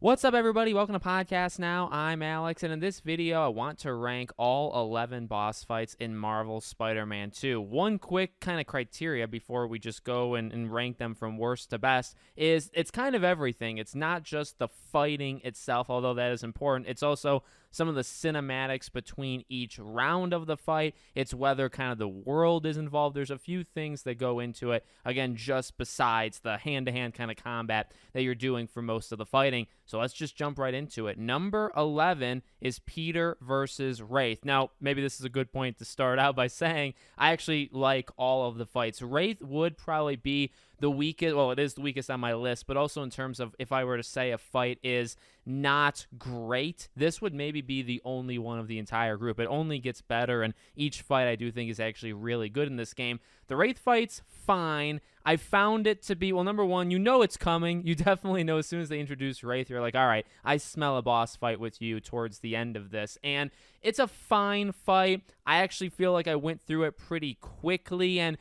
What's up, everybody? Welcome to Podcast Now. I'm Alex, and in this video, I want to rank all 11 boss fights in Marvel's Spider-Man 2. One quick kind of criteria before we just go and rank them from worst to best is it's kind of everything. It's not just the fighting itself, although that is important. It's also some of the cinematics between each round of the fight. It's whether kind of the world is involved. There's a few things that go into it, again, just besides the hand-to-hand kind of combat that you're doing for most of the fighting. So let's just jump right into it. Number 11 is Peter versus Wraith. Now, maybe this is a good point to start out by saying I actually like all of the fights. Wraith would probably be the weakest, well, it is the weakest on my list, but also in terms of if I were to say a fight is not great, this would maybe be the only one of the entire group. It only gets better, and each fight I do think is actually really good in this game. The Wraith fight's fine. I found it to be, well, number one, you know it's coming. You definitely know as soon as they introduce Wraith, you're like, all right, I smell a boss fight with you towards the end of this. And it's a fine fight. I actually feel like I went through it pretty quickly, and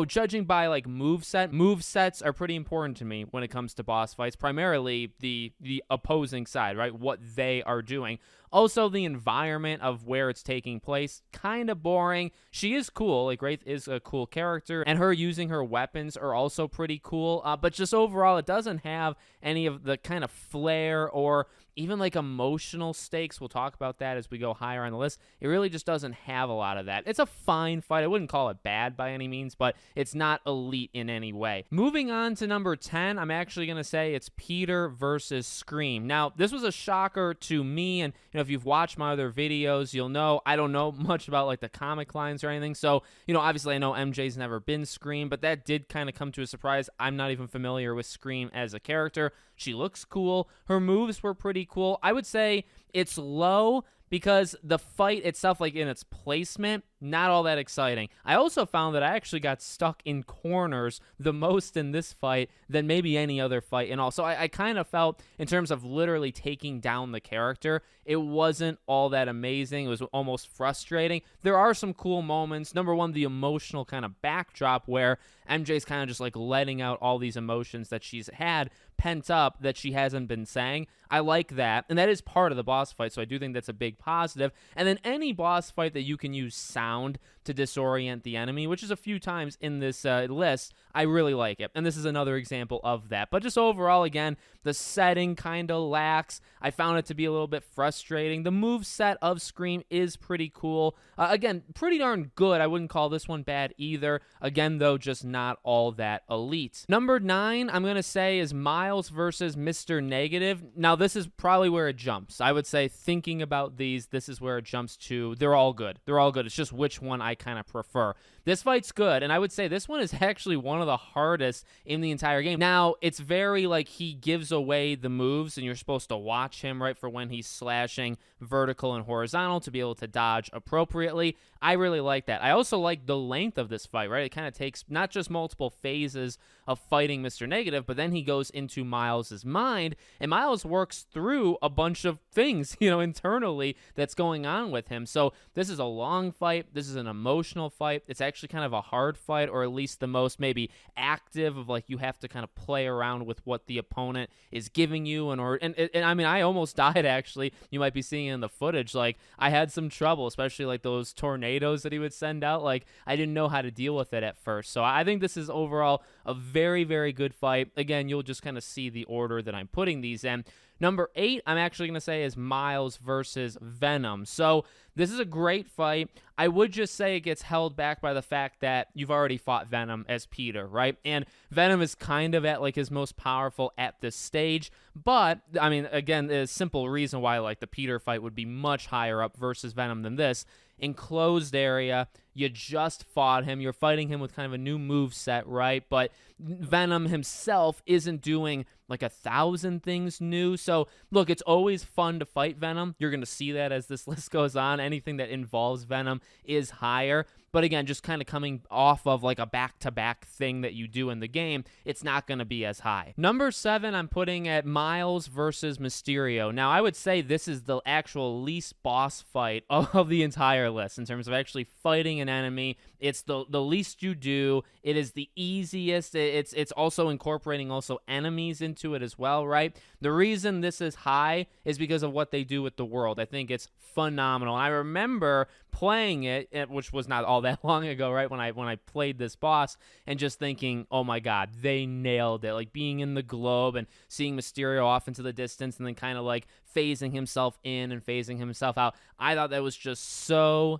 judging by like movesets are pretty important to me when it comes to boss fights, primarily the opposing side, right? What they are doing. Also, the environment of where it's taking place, kind of boring. She is cool, like Wraith is a cool character, and her using her weapons are also pretty cool, but just overall, it doesn't have any of the kind of flair or even like emotional stakes. We'll talk about that as we go higher on the list. It really just doesn't have a lot of that. It's a fine fight. I wouldn't call it bad by any means, but it's not elite in any way. Moving on to number 10, I'm actually going to say it's Peter versus Scream. Now, this was a shocker to me, and if you've watched my other videos, you'll know I don't know much about like the comic lines or anything. So, obviously I know MJ's never been Scream, but that did kind of come to a surprise. I'm not even familiar with Scream as a character. She looks cool. Her moves were pretty cool. I would say it's low because the fight itself, like in its placement, not all that exciting. I also found that I actually got stuck in corners the most in this fight than maybe any other fight and all. So I kind of felt, in terms of literally taking down the character, it wasn't all that amazing. It was almost frustrating. There are some cool moments. Number one, the emotional kind of backdrop where MJ's kind of just like letting out all these emotions that she's had pent up that she hasn't been saying. I like that, and that is part of the boss fight, so I do think that's a big positive. And then any boss fight that you can use sound to disorient the enemy, which is a few times in this list, I really like it. And this is another example of that. But just overall, again, the setting kind of lacks. I found it to be a little bit frustrating. The move set of Scream is pretty cool. Again, pretty darn good. I wouldn't call this one bad either. Again, though, just not all that elite. Number 9, I'm going to say, is Miles versus Mr. Negative. Now, this is probably where it jumps. I would say, thinking about these, this is where it jumps to. They're all good. They're all good. It's just which one I kind of prefer. This fight's good, and I would say this one is actually one of the hardest in the entire game. Now, it's very like he gives away the moves, and you're supposed to watch him, right, for when he's slashing vertical and horizontal to be able to dodge appropriately. I really like that. I also like the length of this fight, right? It kind of takes not just multiple phases of fighting Mr. Negative, but then he goes into Miles's mind, and Miles works through a bunch of things, internally that's going on with him. So this is a long fight. This is an emotional fight. It's actually kind of a hard fight, or at least the most maybe active of like you have to kind of play around with what the opponent is giving you. And I mean, I almost died, actually. You might be seeing it in the footage. Like, I had some trouble, especially like those tornadoes that he would send out. Like, I didn't know how to deal with it at first. So I think this is overall a very, very good fight. Again, you'll just kind of see the order that I'm putting these in. Number 8, I'm actually going to say, is Miles versus Venom. So this is a great fight. I would just say it gets held back by the fact that you've already fought Venom as Peter, right? And Venom is kind of at like his most powerful at this stage. But, I mean, again, the simple reason why like the Peter fight would be much higher up versus Venom than this. Enclosed area, you just fought him. You're fighting him with kind of a new move set, right? But Venom himself isn't doing like 1,000 things new. So, look, it's always fun to fight Venom. You're going to see that as this list goes on. Anything that involves Venom is higher. But again, just kind of coming off of like a back-to-back thing that you do in the game, it's not going to be as high. Number 7, I'm putting at Miles versus Mysterio. Now, I would say this is the actual least boss fight of the entire list in terms of actually fighting an enemy. It's the least you do. It is the easiest. It's also incorporating also enemies into it as well, right? The reason this is high is because of what they do with the world. I think it's phenomenal. I remember playing it, which was not all that long ago, right? When I played this boss, and just thinking, oh my God, they nailed it. Like being in the globe and seeing Mysterio off into the distance, and then kind of like phasing himself in and phasing himself out. I thought that was just so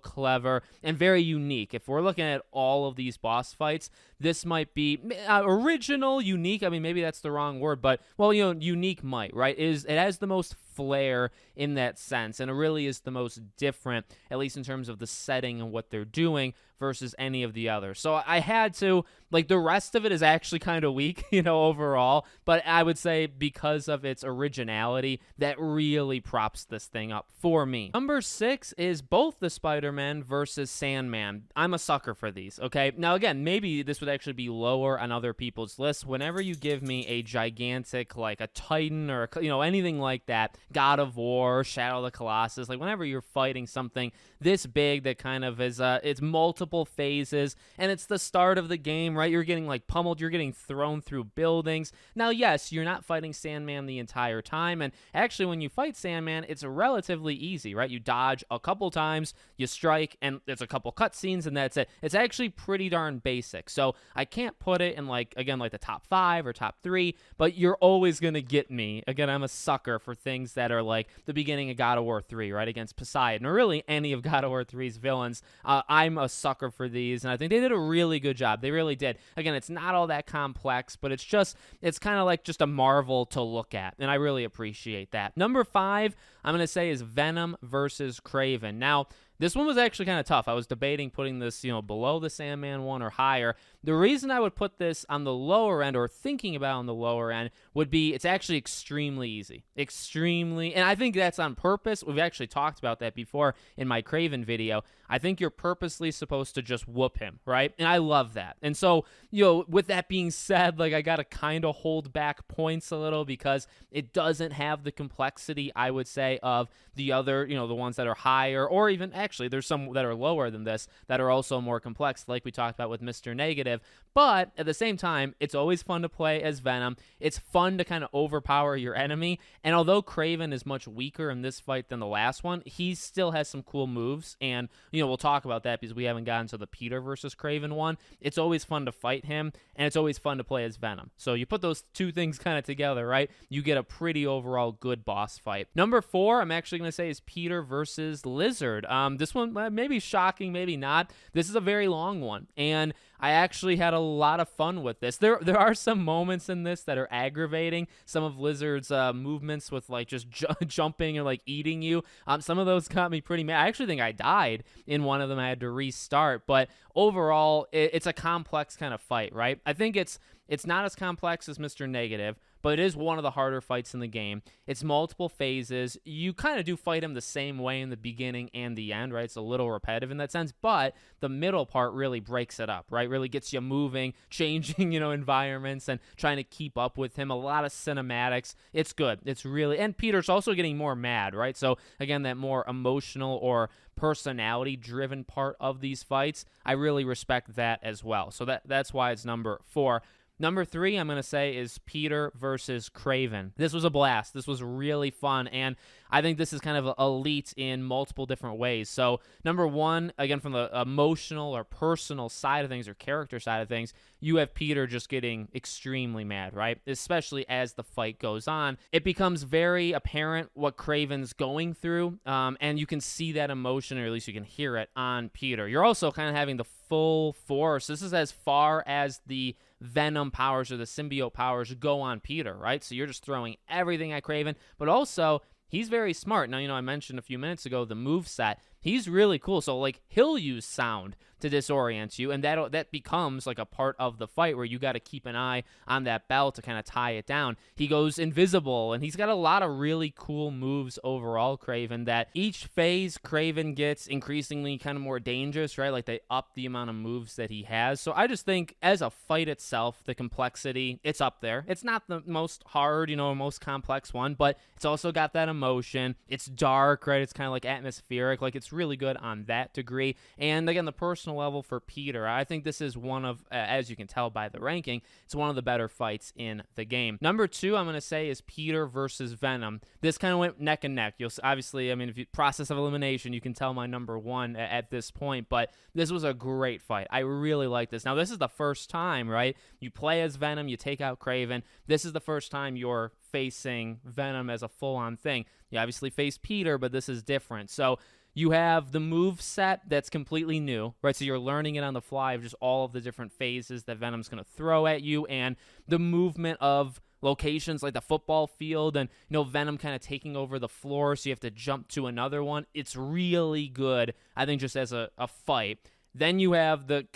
clever and very unique. If we're looking at all of these boss fights, this might be original, unique. I mean, maybe that's the wrong word, but well, unique might, right? It has the most flair in that sense, and it really is the most different, at least in terms of the setting and what they're doing versus any of the others. So I had to, like, the rest of it is actually kind of weak, overall, but I would say because of its originality, that really props this thing up for me. Number 6 is both the Spider-Man versus Sandman. I'm a sucker for these, okay? Now, again, maybe this would actually be lower on other people's lists. Whenever you give me a gigantic, like a Titan or, anything like that, God of War, Shadow of the Colossus, like whenever you're fighting something this big that kind of is, it's multiple phases, and it's the start of the game, right? You're getting like pummeled, you're getting thrown through buildings. Now, yes, you're not fighting Sandman the entire time, and actually when you fight Sandman, it's relatively easy, right? You dodge a couple times, you strike, and there's a couple cutscenes, and that's it. It's actually pretty darn basic, so I can't put it in like the top 5 or top 3, but you're always gonna get me. Again, I'm a sucker for things that are like the beginning of God of War 3, right, against Poseidon, or really any of God of War 3's villains. I'm a sucker for these, and I think they did a really good job. They really did. Again, it's not all that complex, but it's kind of like just a marvel to look at, and I really appreciate that. Number 5, I'm going to say, is Venom versus Kraven. Now, this one was actually kind of tough. I was debating putting this, below the Sandman one or higher. The reason I would put this on the lower end, or thinking about on the lower end, would be it's actually extremely easy. Extremely, and I think that's on purpose. We've actually talked about that before in my Kraven video. I think you're purposely supposed to just whoop him, right? And I love that. And so, with that being said, like I got to kind of hold back points a little because it doesn't have the complexity, I would say, of the other, the ones that are higher, or even actually there's some that are lower than this that are also more complex, like we talked about with Mr. Negative. But at the same time, it's always fun to play as Venom. It's fun to kind of overpower your enemy. And although Kraven is much weaker in this fight than the last one, he still has some cool moves. And, we'll talk about that because we haven't gotten to the Peter versus Kraven one. It's always fun to fight him, and it's always fun to play as Venom. So you put those two things kind of together, right? You get a pretty overall good boss fight. Number 4, I'm actually going to say, is Peter versus Lizard. This one maybe shocking, maybe not. This is a very long one, and I actually had a lot of fun with this. There are some moments in this that are aggravating. Some of Lizard's movements with like just jumping or like eating you. Some of those got me pretty mad. I actually think I died in one of them. I had to restart. But overall, it's a complex kind of fight, right? I think it's not as complex as Mr. Negative, but it is one of the harder fights in the game. It's multiple phases. You kind of do fight him the same way in the beginning and the end, right? It's a little repetitive in that sense, but the middle part really breaks it up, right? Really gets you moving, changing, environments and trying to keep up with him. A lot of cinematics. It's good. It's really, and Peter's also getting more mad, right? So again, that more emotional or personality-driven part of these fights, I really respect that as well. So that's why it's number 4. Number 3, I'm going to say, is Peter versus Kraven. This was a blast. This was really fun, and I think this is kind of elite in multiple different ways. So, number 1, again, from the emotional or personal side of things or character side of things, you have Peter just getting extremely mad, right? Especially as the fight goes on. It becomes very apparent what Kraven's going through, and you can see that emotion, or at least you can hear it on Peter. You're also kind of having the full force. This is as far as the Venom powers or the symbiote powers go on Peter, right? So you're just throwing everything at Kraven, but also he's very smart. Now, I mentioned a few minutes ago the moveset. He's really cool. So, like, he'll use sound to disorient you, and that becomes like a part of the fight where you got to keep an eye on that bell to kind of tie it down. He goes invisible, and he's got a lot of really cool moves overall, Kraven, that each phase Kraven gets increasingly kind of more dangerous, right? Like they up the amount of moves that he has. So I just think as a fight itself, the complexity, it's up there. It's not the most hard, most complex one, but it's also got that emotion. It's dark, right? It's kind of like atmospheric. Like it's really good on that degree. And again, the personal level for Peter, I think this is one of, as you can tell by the ranking, it's one of the better fights in the game. Number 2, I'm going to say, is Peter versus Venom. This kind of went neck and neck. You'll obviously, if you process of elimination, you can tell my number 1 at this point, but this was a great fight. I really like this. Now, this is the first time, right? You play as Venom, you take out Kraven. This is the first time you're facing Venom as a full-on thing. You obviously face Peter, but this is different. So you have the move set that's completely new, right? So you're learning it on the fly of just all of the different phases that Venom's going to throw at you, and the movement of locations like the football field, and Venom kind of taking over the floor, so you have to jump to another one. It's really good, I think, just as a fight. Then you have the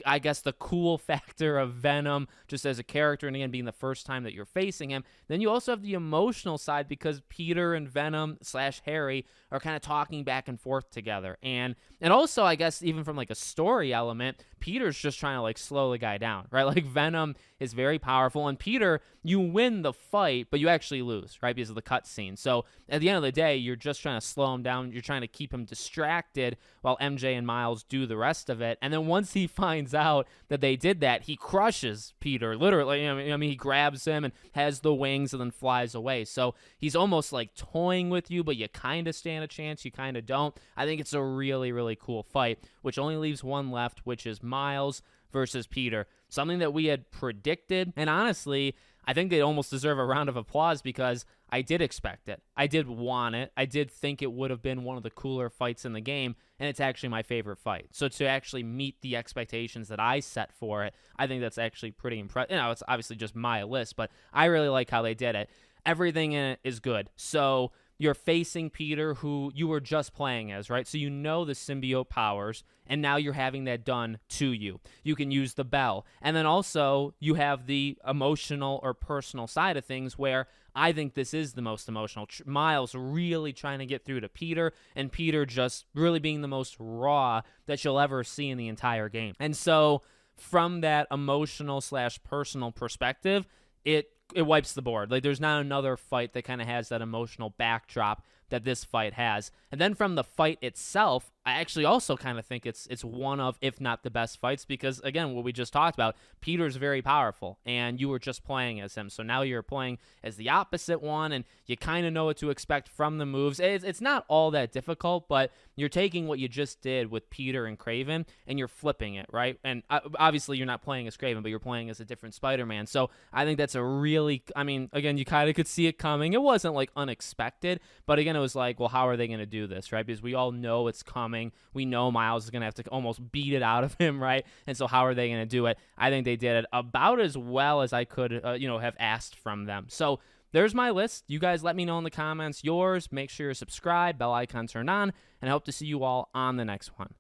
cool factor of Venom just as a character, and again, being the first time that you're facing him. Then you also have the emotional side because Peter and Venom / Harry are kind of talking back and forth together. And also, I guess, even from like a story element, Peter's just trying to like slow the guy down, right? Like Venom is very powerful, and Peter, you win the fight, but you actually lose, right? Because of the cutscene. So at the end of the day, you're just trying to slow him down. You're trying to keep him distracted while MJ and Miles do the rest of it. And then once he finds out that they did that, he crushes Peter, literally. He grabs him and has the wings and then flies away. So he's almost like toying with you, but you kind of stand a chance, you kind of don't. I think it's a really, really cool fight, which only leaves one left, which is Miles versus Peter. Something that we had predicted, and honestly, I think they almost deserve a round of applause because I did expect it. I did want it. I did think it would have been one of the cooler fights in the game, and it's actually my favorite fight. So to actually meet the expectations that I set for it, I think that's actually pretty impressive. It's obviously just my list, but I really like how they did it. Everything in it is good. So you're facing Peter, who you were just playing as, right? So you know the symbiote powers, and now you're having that done to you. You can use the bell. And then also, you have the emotional or personal side of things where I think this is the most emotional. Miles really trying to get through to Peter, and Peter just really being the most raw that you'll ever see in the entire game. And so from that emotional / personal perspective, it wipes the board. Like there's not another fight that kind of has that emotional backdrop that this fight has. And then from the fight itself, I actually also kind of think it's one of, if not the best fights, because again, what we just talked about, Peter's very powerful, and you were just playing as him. So now you're playing as the opposite one, and you kind of know what to expect from the moves. It's not all that difficult, but you're taking what you just did with Peter and Kraven, and you're flipping it, right? And obviously you're not playing as Kraven, but you're playing as a different Spider-Man. So I think that's a really, again, you kind of could see it coming. It wasn't like unexpected, but again, it was like, well, how are they going to do this, right? Because we all know it's coming. We know Miles is going to have to almost beat it out of him, right? And so how are they going to do it? I think they did it about as well as I could, have asked from them. So there's my list. You guys let me know in the comments yours. Make sure you're subscribed, bell icon turned on, and I hope to see you all on the next one.